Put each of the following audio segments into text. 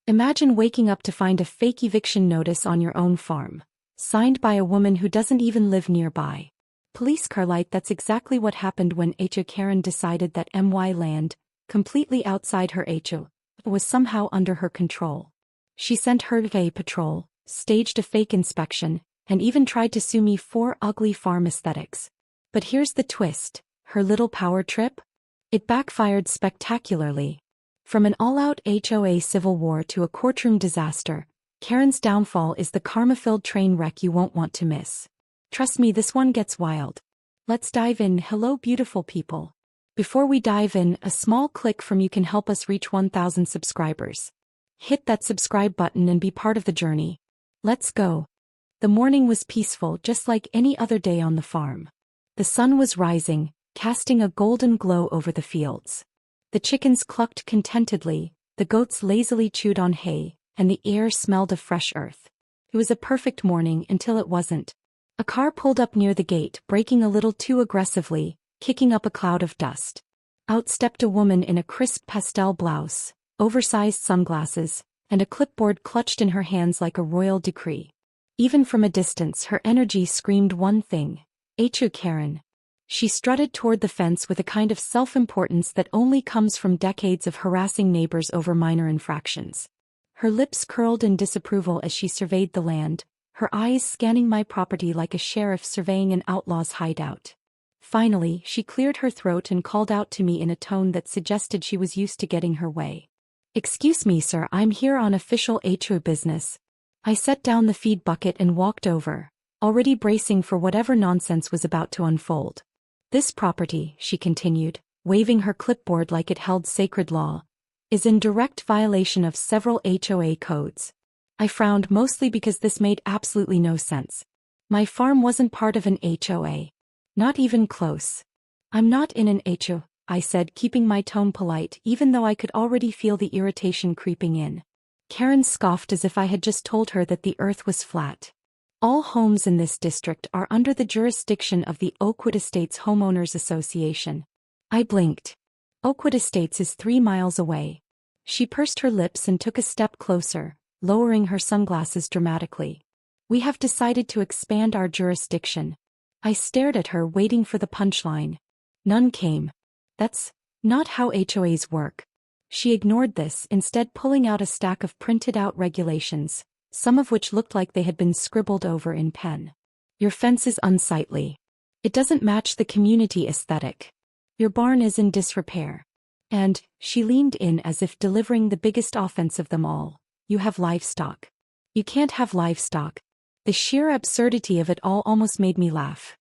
Imagine waking up to find a fake eviction notice on your own farm, signed by a woman who doesn't even live nearby. Police Carlight, that's exactly what happened when HOA Karen decided that my land, completely outside her HOA, was somehow under her control. She sent her HOA patrol, staged a fake inspection, and even tried to sue me for ugly farm aesthetics. But here's the twist, her little power trip? It backfired spectacularly. From an all-out HOA civil war to a courtroom disaster, Karen's downfall is the karma-filled train wreck you won't want to miss. Trust me, this one gets wild. Let's dive in. Hello beautiful people. Before we dive in, a small click from you can help us reach 1,000 subscribers. Hit that subscribe button and be part of the journey. Let's go. The morning was peaceful, just like any other day on the farm. The sun was rising, casting a golden glow over the fields. The chickens clucked contentedly, the goats lazily chewed on hay, and the air smelled of fresh earth. It was a perfect morning until it wasn't. A car pulled up near the gate, braking a little too aggressively, kicking up a cloud of dust. Out stepped a woman in a crisp pastel blouse, oversized sunglasses, and a clipboard clutched in her hands like a royal decree. Even from a distance, her energy screamed one thing: HOA Karen. She strutted toward the fence with a kind of self-importance that only comes from decades of harassing neighbors over minor infractions. Her lips curled in disapproval as she surveyed the land, her eyes scanning my property like a sheriff surveying an outlaw's hideout. Finally, she cleared her throat and called out to me in a tone that suggested she was used to getting her way. "Excuse me, sir, I'm here on official HOA business." I set down the feed bucket and walked over, already bracing for whatever nonsense was about to unfold. "This property," she continued, waving her clipboard like it held sacred law, "is in direct violation of several HOA codes." I frowned, mostly because this made absolutely no sense. My farm wasn't part of an HOA. Not even close. "I'm not in an HOA," I said, keeping my tone polite even though I could already feel the irritation creeping in. Karen scoffed as if I had just told her that the earth was flat. "All homes in this district are under the jurisdiction of the Oakwood Estates Homeowners Association." I blinked. Oakwood Estates is 3 miles away. She pursed her lips and took a step closer, lowering her sunglasses dramatically. "We have decided to expand our jurisdiction." I stared at her, waiting for the punchline. None came. "That's not how HOAs work." She ignored this, instead pulling out a stack of printed-out regulations, some of which looked like they had been scribbled over in pen. "Your fence is unsightly. It doesn't match the community aesthetic. Your barn is in disrepair. And," she leaned in as if delivering the biggest offense of them all, "you have livestock. You can't have livestock." The sheer absurdity of it all almost made me laugh.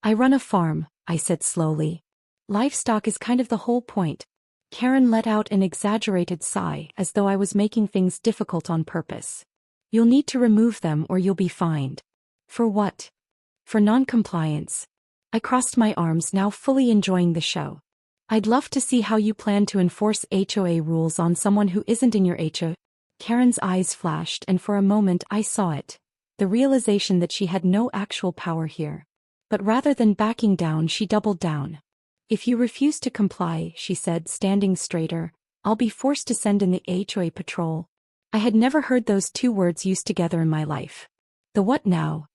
"I run a farm," I said slowly. "Livestock is kind of the whole point." Karen let out an exaggerated sigh, as though I was making things difficult on purpose. "You'll need to remove them or you'll be fined." "For what?" "For non-compliance." I crossed my arms, now fully enjoying the show. "I'd love to see how you plan to enforce HOA rules on someone who isn't in your HOA. Karen's eyes flashed, and for a moment I saw it. The realization that she had no actual power here. But rather than backing down, she doubled down. "If you refuse to comply," she said, standing straighter, "I'll be forced to send in the HOA patrol." I had never heard those two words used together in my life. "The what now?"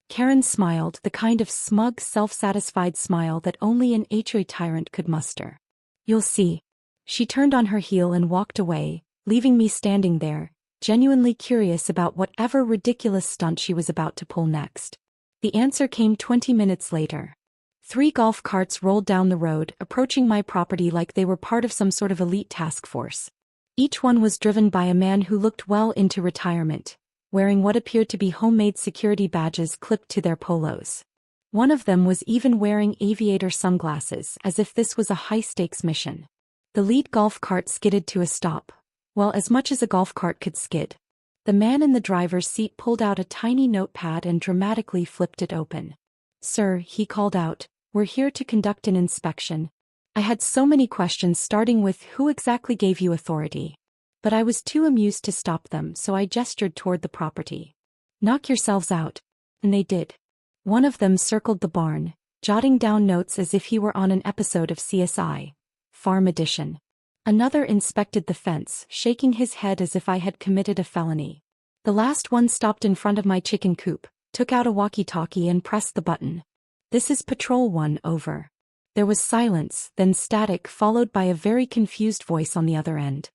Karen smiled, the kind of smug, self-satisfied smile that only an HOA tyrant could muster. "You'll see." She turned on her heel and walked away, leaving me standing there, genuinely curious about whatever ridiculous stunt she was about to pull next. The answer came 20 minutes later. 3 golf carts rolled down the road, approaching my property like they were part of some sort of elite task force. Each one was driven by a man who looked well into retirement, wearing what appeared to be homemade security badges clipped to their polos. One of them was even wearing aviator sunglasses, as if this was a high-stakes mission. The lead golf cart skidded to a stop. Well, as much as a golf cart could skid. The man in the driver's seat pulled out a tiny notepad and dramatically flipped it open. "Sir," he called out, "we're here to conduct an inspection." I had so many questions, starting with, "Who exactly gave you authority?" But I was too amused to stop them, so I gestured toward the property. "Knock yourselves out." And they did. One of them circled the barn, jotting down notes as if he were on an episode of CSI, Farm Edition. Another inspected the fence, shaking his head as if I had committed a felony. The last one stopped in front of my chicken coop, took out a walkie-talkie and pressed the button. "This is Patrol 1, over." There was silence, then static followed by a very confused voice on the other end.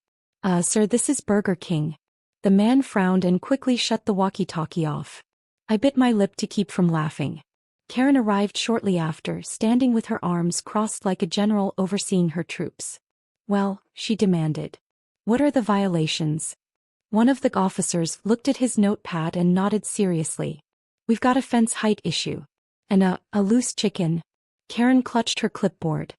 Sir, this is Burger King." The man frowned and quickly shut the walkie-talkie off. I bit my lip to keep from laughing. Karen arrived shortly after, standing with her arms crossed like a general overseeing her troops. "Well," she demanded. "What are the violations?" One of the officers looked at his notepad and nodded seriously. "We've got a fence height issue. And a loose chicken." Karen clutched her clipboard.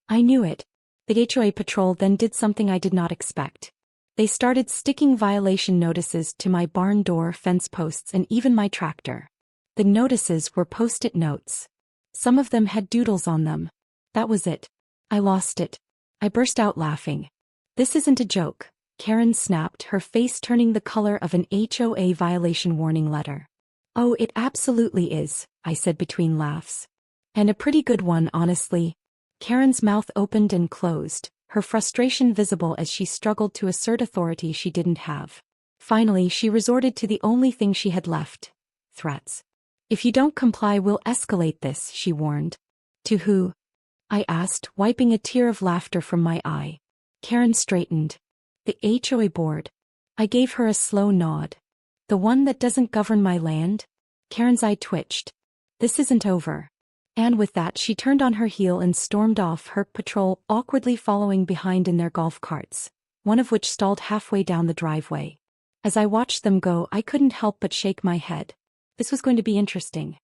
I knew it. The HOA patrol then did something I did not expect. They started sticking violation notices to my barn door, fence posts, and even my tractor. The notices were post-it notes. Some of them had doodles on them. That was it. I lost it. I burst out laughing. "This isn't a joke," Karen snapped, her face turning the color of an HOA violation warning letter. "Oh, it absolutely is," I said between laughs. "And a pretty good one, honestly." Karen's mouth opened and closed, her frustration visible as she struggled to assert authority she didn't have. Finally, she resorted to the only thing she had left: threats. "If you don't comply, we'll escalate this," she warned. "To who?" I asked, wiping a tear of laughter from my eye. Karen straightened. "The HOA board." I gave her a slow nod. "The one that doesn't govern my land?" Karen's eye twitched. "This isn't over." And with that she turned on her heel and stormed off, her patrol awkwardly following behind in their golf carts, one of which stalled halfway down the driveway. As I watched them go, I couldn't help but shake my head. This was going to be interesting.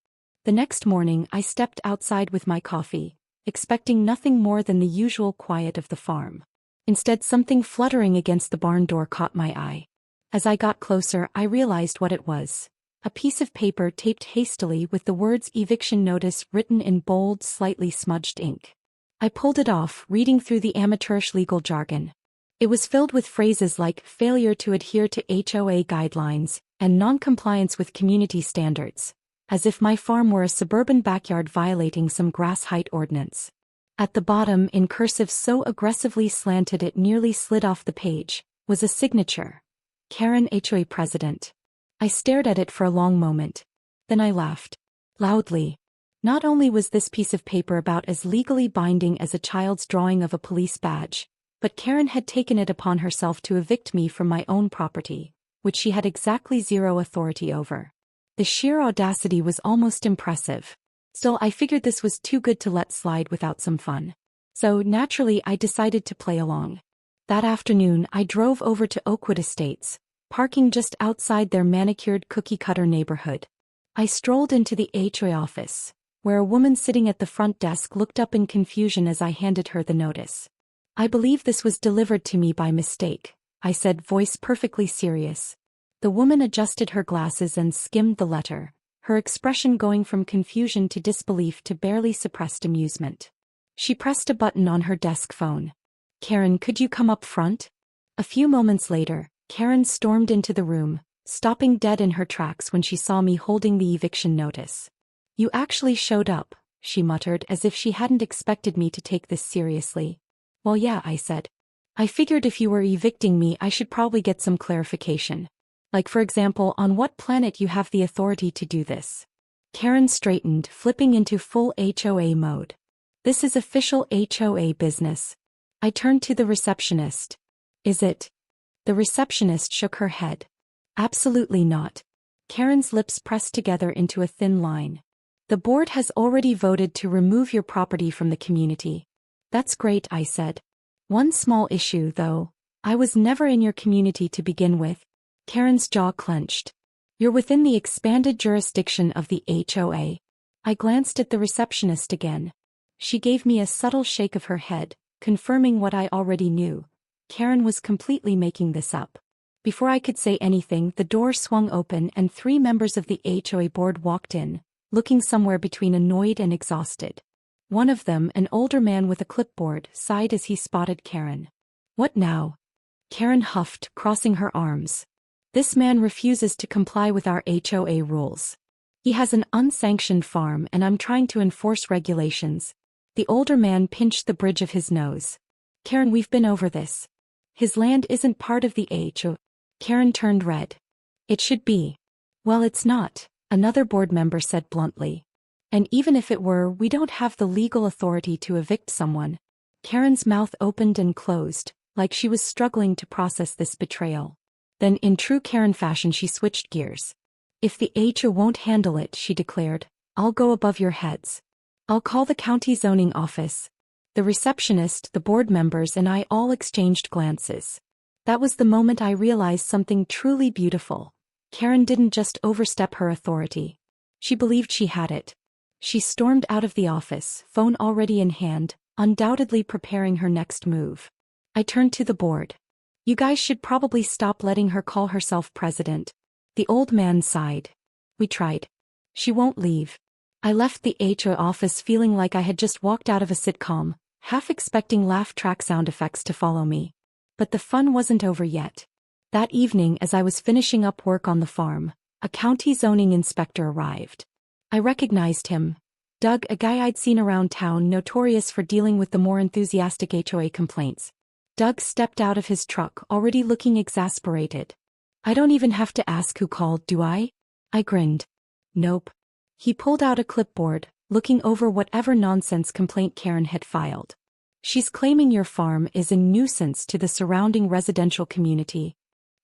The next morning I stepped outside with my coffee, expecting nothing more than the usual quiet of the farm. Instead, something fluttering against the barn door caught my eye. As I got closer, I realized what it was. A piece of paper taped hastily with the words "eviction notice" written in bold, slightly smudged ink. I pulled it off, reading through the amateurish legal jargon. It was filled with phrases like failure to adhere to HOA guidelines and non-compliance with community standards, as if my farm were a suburban backyard violating some grass height ordinance. At the bottom, in cursive so aggressively slanted it nearly slid off the page, was a signature: Karen, HOA President. I stared at it for a long moment. Then I laughed. Loudly. Not only was this piece of paper about as legally binding as a child's drawing of a police badge, but Karen had taken it upon herself to evict me from my own property, which she had exactly zero authority over. The sheer audacity was almost impressive. Still, I figured this was too good to let slide without some fun. So, naturally, I decided to play along. That afternoon, I drove over to Oakwood Estates, parking just outside their manicured cookie-cutter neighborhood. I strolled into the HOA office, where a woman sitting at the front desk looked up in confusion as I handed her the notice. "I believe this was delivered to me by mistake," I said, voice perfectly serious. The woman adjusted her glasses and skimmed the letter, her expression going from confusion to disbelief to barely suppressed amusement. She pressed a button on her desk phone. "Karen, could you come up front?" A few moments later, Karen stormed into the room, stopping dead in her tracks when she saw me holding the eviction notice. "You actually showed up," she muttered as if she hadn't expected me to take this seriously. "Well, yeah," I said. "I figured if you were evicting me, I should probably get some clarification. Like, for example, on what planet you have the authority to do this." Karen straightened, flipping into full HOA mode. "This is official HOA business." I turned to the receptionist. "Is it?" The receptionist shook her head. "Absolutely not." Karen's lips pressed together into a thin line. "The board has already voted to remove your property from the community." "That's great," I said. "One small issue, though. I was never in your community to begin with." Karen's jaw clenched. "You're within the expanded jurisdiction of the HOA." I glanced at the receptionist again. She gave me a subtle shake of her head, confirming what I already knew. Karen was completely making this up. Before I could say anything, the door swung open and 3 members of the HOA board walked in, looking somewhere between annoyed and exhausted. One of them, an older man with a clipboard, sighed as he spotted Karen. "What now?" Karen huffed, crossing her arms. "This man refuses to comply with our HOA rules. He has an unsanctioned farm and I'm trying to enforce regulations." The older man pinched the bridge of his nose. Karen, we've been over this. His land isn't part of the HOA. Karen turned red. It should be. Well, it's not, another board member said bluntly. And even if it were, we don't have the legal authority to evict someone. Karen's mouth opened and closed, like she was struggling to process this betrayal. Then in true Karen fashion she switched gears. If the HOA won't handle it, she declared, I'll go above your heads. I'll call the county zoning office. The receptionist, the board members and I all exchanged glances. That was the moment I realized something truly beautiful. Karen didn't just overstep her authority. She believed she had it. She stormed out of the office, phone already in hand, undoubtedly preparing her next move. I turned to the board. You guys should probably stop letting her call herself president. The old man sighed. We tried. She won't leave. I left the HOA office feeling like I had just walked out of a sitcom, half expecting laugh track sound effects to follow me. But the fun wasn't over yet. That evening, as I was finishing up work on the farm, a county zoning inspector arrived. I recognized him. Doug, a guy I'd seen around town, notorious for dealing with the more enthusiastic HOA complaints. Doug stepped out of his truck, already looking exasperated. I don't even have to ask who called, do I? I grinned. Nope. He pulled out a clipboard, looking over whatever nonsense complaint Karen had filed. She's claiming your farm is a nuisance to the surrounding residential community.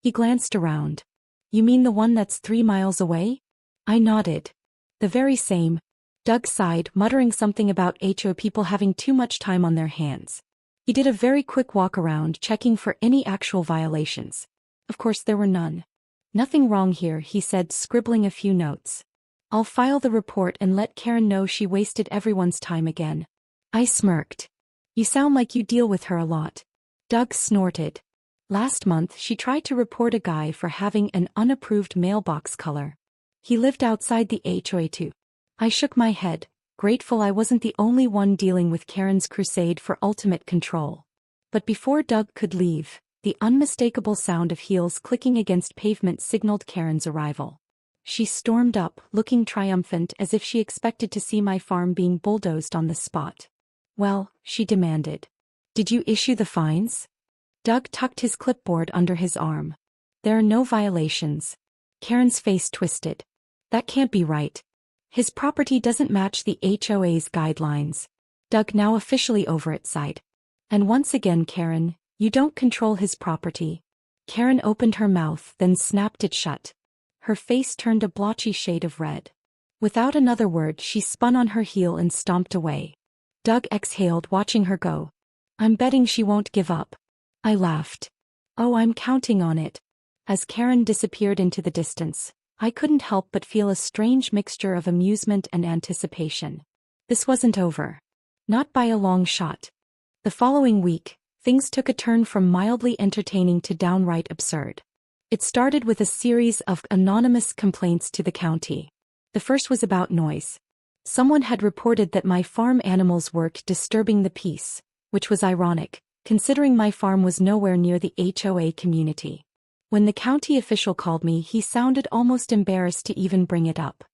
He glanced around. You mean the one that's 3 miles away? I nodded. The very same. Doug sighed, muttering something about HOA people having too much time on their hands. He did a very quick walk around, checking for any actual violations. Of course there were none. Nothing wrong here, he said, scribbling a few notes. I'll file the report and let Karen know she wasted everyone's time again. I smirked. You sound like you deal with her a lot. Doug snorted. Last month she tried to report a guy for having an unapproved mailbox color. He lived outside the HOA too. I shook my head, grateful I wasn't the only one dealing with Karen's crusade for ultimate control. But before Doug could leave, the unmistakable sound of heels clicking against pavement signaled Karen's arrival. She stormed up, looking triumphant as if she expected to see my farm being bulldozed on the spot. Well, she demanded. Did you issue the fines? Doug tucked his clipboard under his arm. There are no violations. Karen's face twisted. That can't be right. His property doesn't match the HOA's guidelines. Doug, now officially over it, sighed. And once again, Karen, you don't control his property. Karen opened her mouth, then snapped it shut. Her face turned a blotchy shade of red. Without another word, she spun on her heel and stomped away. Doug exhaled, watching her go. I'm betting she won't give up. I laughed. Oh, I'm counting on it. As Karen disappeared into the distance, I couldn't help but feel a strange mixture of amusement and anticipation. This wasn't over. Not by a long shot. The following week, things took a turn from mildly entertaining to downright absurd. It started with a series of anonymous complaints to the county. The first was about noise. Someone had reported that my farm animals were disturbing the peace, which was ironic, considering my farm was nowhere near the HOA community. When the county official called me, he sounded almost embarrassed to even bring it up.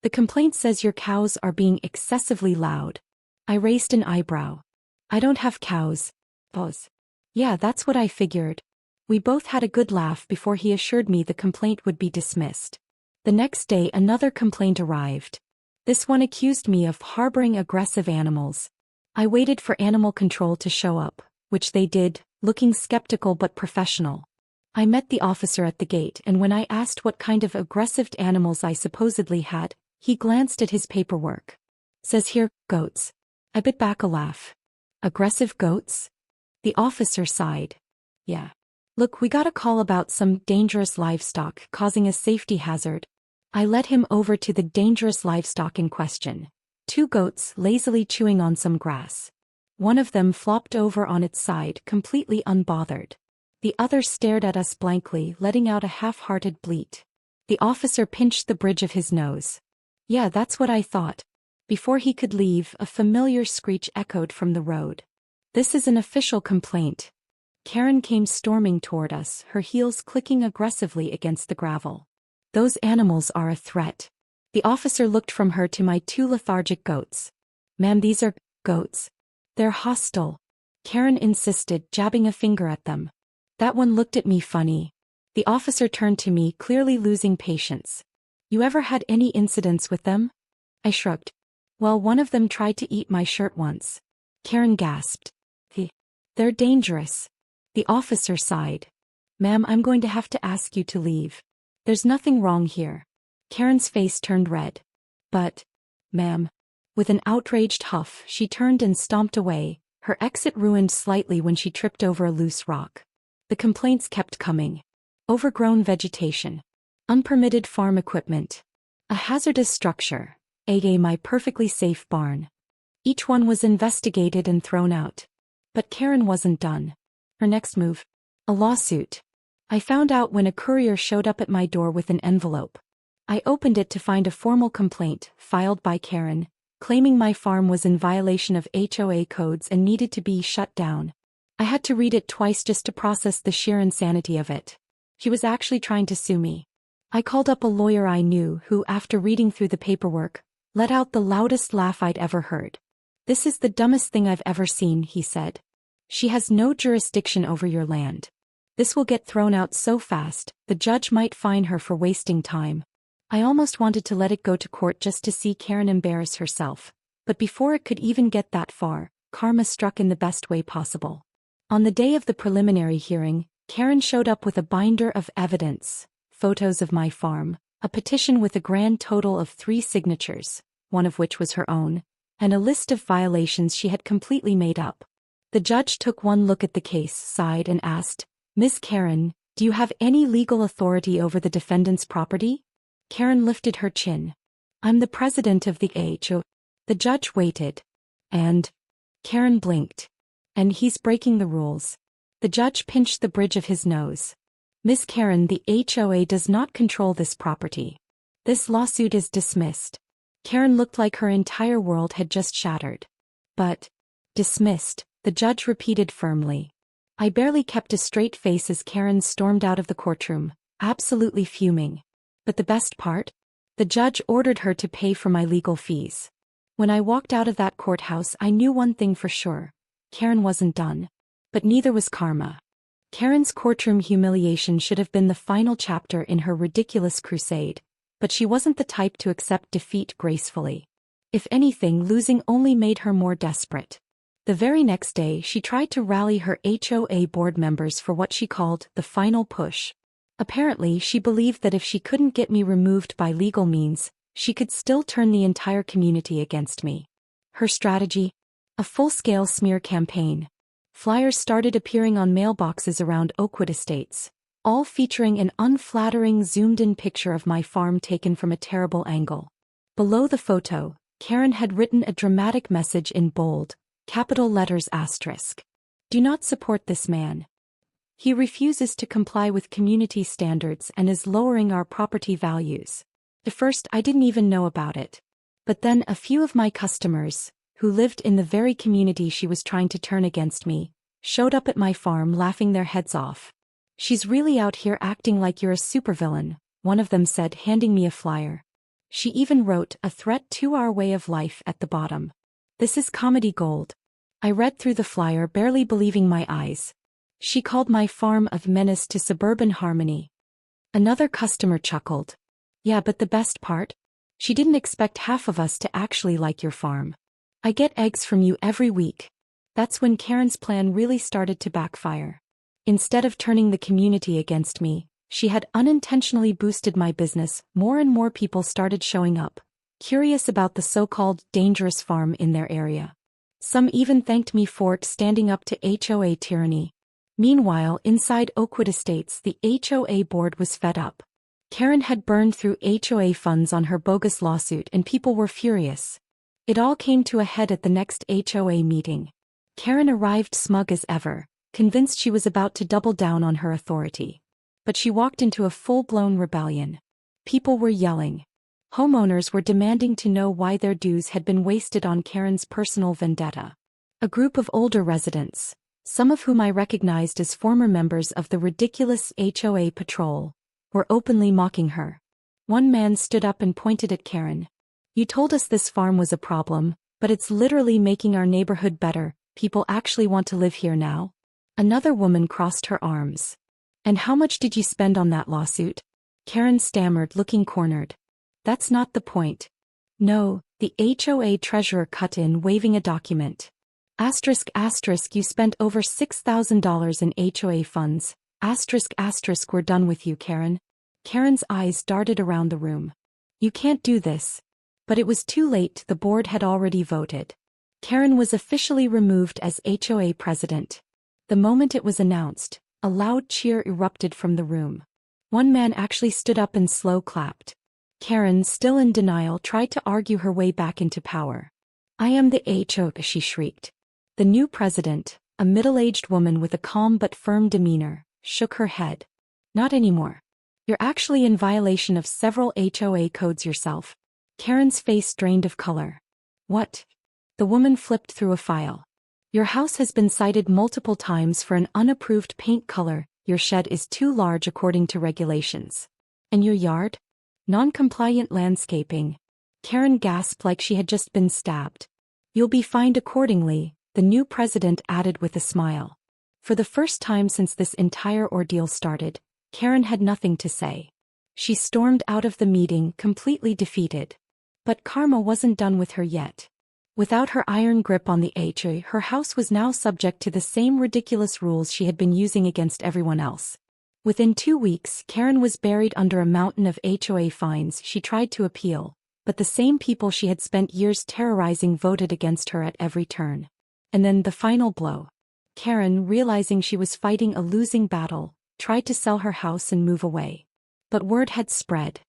The complaint says your cows are being excessively loud. I raised an eyebrow. I don't have cows. Pause. Yeah, that's what I figured. We both had a good laugh before he assured me the complaint would be dismissed. The next day another complaint arrived. This one accused me of harboring aggressive animals. I waited for animal control to show up, which they did, looking skeptical but professional. I met the officer at the gate, and when I asked what kind of aggressive animals I supposedly had, he glanced at his paperwork. Says here, goats. I bit back a laugh. Aggressive goats? The officer sighed. Yeah. Look, we got a call about some dangerous livestock causing a safety hazard. I led him over to the dangerous livestock in question. 2 goats lazily chewing on some grass. One of them flopped over on its side, completely unbothered. The other stared at us blankly, letting out a half-hearted bleat. The officer pinched the bridge of his nose. Yeah, that's what I thought. Before he could leave, a familiar screech echoed from the road. This is an official complaint. Karen came storming toward us, her heels clicking aggressively against the gravel. Those animals are a threat. The officer looked from her to my 2 lethargic goats. Ma'am, these are goats. They're hostile. Karen insisted, jabbing a finger at them. That one looked at me funny. The officer turned to me, clearly losing patience. You ever had any incidents with them? I shrugged. Well, one of them tried to eat my shirt once. Karen gasped. They're dangerous. The officer sighed. Ma'am, I'm going to have to ask you to leave. There's nothing wrong here. Karen's face turned red. But, ma'am. With an outraged huff, she turned and stomped away, her exit ruined slightly when she tripped over a loose rock. The complaints kept coming. Overgrown vegetation. Unpermitted farm equipment. A hazardous structure. aka my perfectly safe barn. Each one was investigated and thrown out. But Karen wasn't done. Her next move? A lawsuit. I found out when a courier showed up at my door with an envelope. I opened it to find a formal complaint, filed by Karen, claiming my farm was in violation of HOA codes and needed to be shut down. I had to read it twice just to process the sheer insanity of it. She was actually trying to sue me. I called up a lawyer I knew who, after reading through the paperwork, let out the loudest laugh I'd ever heard. This is the dumbest thing I've ever seen, he said. She has no jurisdiction over your land. This will get thrown out so fast, the judge might fine her for wasting time. I almost wanted to let it go to court just to see Karen embarrass herself, but before it could even get that far, karma struck in the best way possible. On the day of the preliminary hearing, Karen showed up with a binder of evidence, photos of my farm, a petition with a grand total of 3 signatures, one of which was her own, and a list of violations she had completely made up. The judge took one look at the case, sighed and asked, Miss Karen, do you have any legal authority over the defendant's property? Karen lifted her chin. I'm the president of the HOA. The judge waited. And? Karen blinked. And he's breaking the rules. The judge pinched the bridge of his nose. Miss Karen, the HOA does not control this property. This lawsuit is dismissed. Karen looked like her entire world had just shattered. But, dismissed, the judge repeated firmly. I barely kept a straight face as Karen stormed out of the courtroom, absolutely fuming. But the best part? The judge ordered her to pay for my legal fees. When I walked out of that courthouse, I knew one thing for sure. Karen wasn't done. But neither was karma. Karen's courtroom humiliation should have been the final chapter in her ridiculous crusade, but she wasn't the type to accept defeat gracefully. If anything, losing only made her more desperate. The very next day, she tried to rally her HOA board members for what she called the final push. Apparently, she believed that if she couldn't get me removed by legal means, she could still turn the entire community against me. Her strategy? A full-scale smear campaign. Flyers started appearing on mailboxes around Oakwood Estates, all featuring an unflattering zoomed-in picture of my farm taken from a terrible angle. Below the photo, Karen had written a dramatic message in bold, capital letters asterisk. Do not support this man. He refuses to comply with community standards and is lowering our property values. At first, I didn't even know about it. But then a few of my customers, who lived in the very community she was trying to turn against me, showed up at my farm laughing their heads off. She's really out here acting like you're a supervillain, one of them said, handing me a flyer. She even wrote a threat to our way of life at the bottom. This is comedy gold. I read through the flyer, barely believing my eyes. She called my farm a menace to suburban harmony. Another customer chuckled. Yeah, but the best part? She didn't expect half of us to actually like your farm. I get eggs from you every week. That's when Karen's plan really started to backfire. Instead of turning the community against me, she had unintentionally boosted my business. More and more people started showing up, curious about the so-called dangerous farm in their area. Some even thanked me for standing up to HOA tyranny. Meanwhile, inside Oakwood Estates, the HOA board was fed up. Karen had burned through HOA funds on her bogus lawsuit and people were furious. It all came to a head at the next HOA meeting. Karen arrived smug as ever, convinced she was about to double down on her authority. But she walked into a full-blown rebellion. People were yelling. Homeowners were demanding to know why their dues had been wasted on Karen's personal vendetta. A group of older residents, some of whom I recognized as former members of the ridiculous HOA patrol, were openly mocking her. One man stood up and pointed at Karen. You told us this farm was a problem, but it's literally making our neighborhood better. People actually want to live here now? Another woman crossed her arms. And how much did you spend on that lawsuit? Karen stammered, looking cornered. That's not the point. No, the HOA treasurer cut in, waving a document. Asterisk asterisk, you spent over $6,000 in HOA funds. Asterisk asterisk, we're done with you, Karen. Karen's eyes darted around the room. You can't do this. But it was too late, the board had already voted. Karen was officially removed as HOA president. The moment it was announced, a loud cheer erupted from the room. One man actually stood up and slow clapped. Karen, still in denial, tried to argue her way back into power. I am the HOA, she shrieked. The new president, a middle-aged woman with a calm but firm demeanor, shook her head. Not anymore. You're actually in violation of several HOA codes yourself. Karen's face drained of color. What? The woman flipped through a file. Your house has been cited multiple times for an unapproved paint color. Your shed is too large according to regulations. And your yard? Non-compliant landscaping. Karen gasped like she had just been stabbed. You'll be fined accordingly, the new president added with a smile. For the first time since this entire ordeal started, Karen had nothing to say. She stormed out of the meeting, completely defeated. But karma wasn't done with her yet. Without her iron grip on the HOA, her house was now subject to the same ridiculous rules she had been using against everyone else. Within 2 weeks, Karen was buried under a mountain of HOA fines. She tried to appeal, but the same people she had spent years terrorizing voted against her at every turn. And then the final blow. Karen, realizing she was fighting a losing battle, tried to sell her house and move away. But word had spread.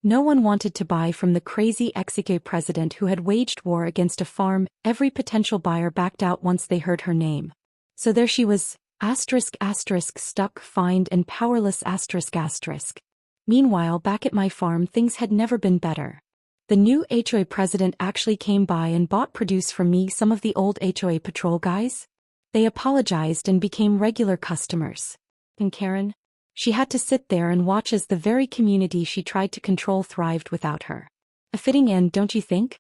No one wanted to buy from the crazy HOA president who had waged war against a farm. Every potential buyer backed out once they heard her name. So there she was, asterisk asterisk, stuck, fined and powerless asterisk asterisk. Meanwhile, back at my farm, things had never been better. The new HOA president actually came by and bought produce from me, some of the old HOA patrol guys. They apologized and became regular customers. And Karen? She had to sit there and watch as the very community she tried to control thrived without her. A fitting end, don't you think?